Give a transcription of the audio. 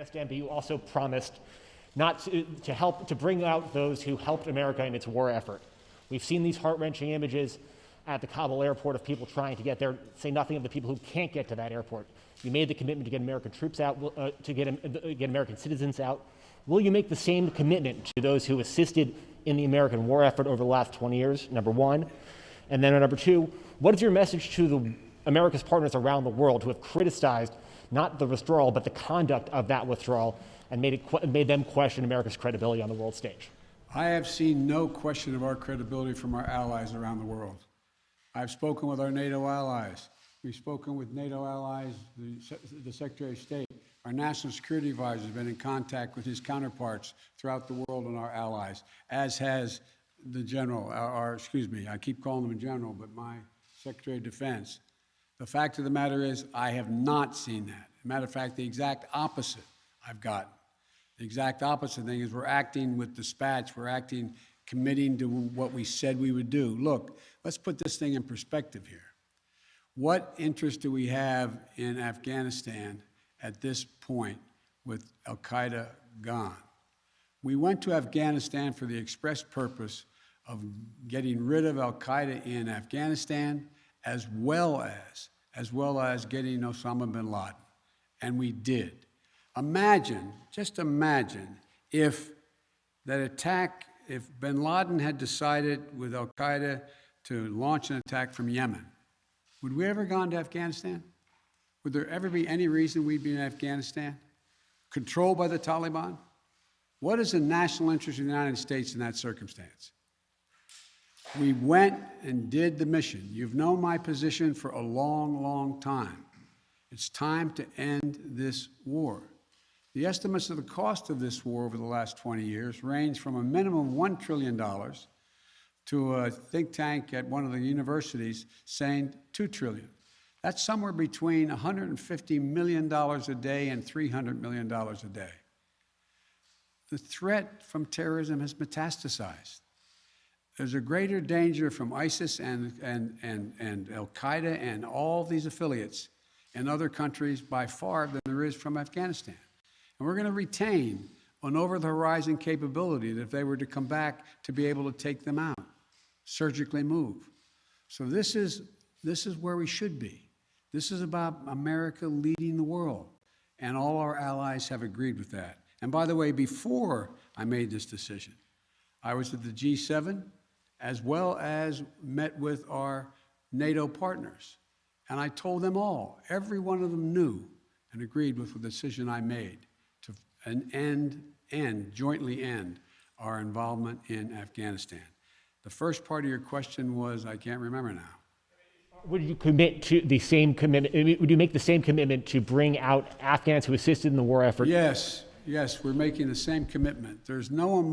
Afghanistan, but you also promised not to help to bring out those who helped America in its war effort. We've seen these heart-wrenching images at the Kabul airport of people trying to get there, say nothing of the people who can't get to that airport. You made the commitment to get American troops out, to get American citizens out. Will you make the same commitment to those who assisted in the American war effort over the last 20 years, number one? And then number two, what is your message to America's partners around the world who have criticized not the withdrawal, but the conduct of that withdrawal and made them question America's credibility on the world stage? I have seen no question of our credibility from our allies around the world. I've spoken with our NATO allies. We've spoken with NATO allies, the Secretary of State. Our National Security Advisor has been in contact with his counterparts throughout the world and our allies, as has the General, I keep calling him a General, but my Secretary of Defense. The fact of the matter is, I have not seen that. As a matter of fact, the exact opposite I've gotten. The exact opposite thing is we're acting with dispatch. We're acting, committing to what we said we would do. Look, let's put this thing in perspective here. What interest do we have in Afghanistan at this point with al-Qaeda gone? We went to Afghanistan for the express purpose of getting rid of al-Qaeda in Afghanistan, as well as getting Osama bin Laden. And we did. Imagine, just imagine, if that attack, if bin Laden had decided with al-Qaeda to launch an attack from Yemen, would we ever gone to Afghanistan? Would there ever be any reason we'd be in Afghanistan? Controlled by the Taliban? What is the national interest of the United States in that circumstance? We went and did the mission. You've known my position for a long, long time. It's time to end this war. The estimates of the cost of this war over the last 20 years range from a minimum of $1 trillion to a think tank at one of the universities saying $2 trillion. That's somewhere between $150 million a day and $300 million a day. The threat from terrorism has metastasized. There's a greater danger from ISIS and al-Qaeda and all these affiliates in other countries by far than there is from Afghanistan. And we're going to retain an over-the-horizon capability that if they were to come back to be able to take them out, surgically move. So this is where we should be. This is about America leading the world, and all our allies have agreed with that. And by the way, before I made this decision, I was at the G7, as well as met with our NATO partners. And I told them all, every one of them knew and agreed with the decision I made to jointly end our involvement in Afghanistan. The first part of your question was, I can't remember now. Would you commit to the same commitment? Would you make the same commitment to bring out Afghans who assisted in the war effort? Yes, we're making the same commitment. There's no one more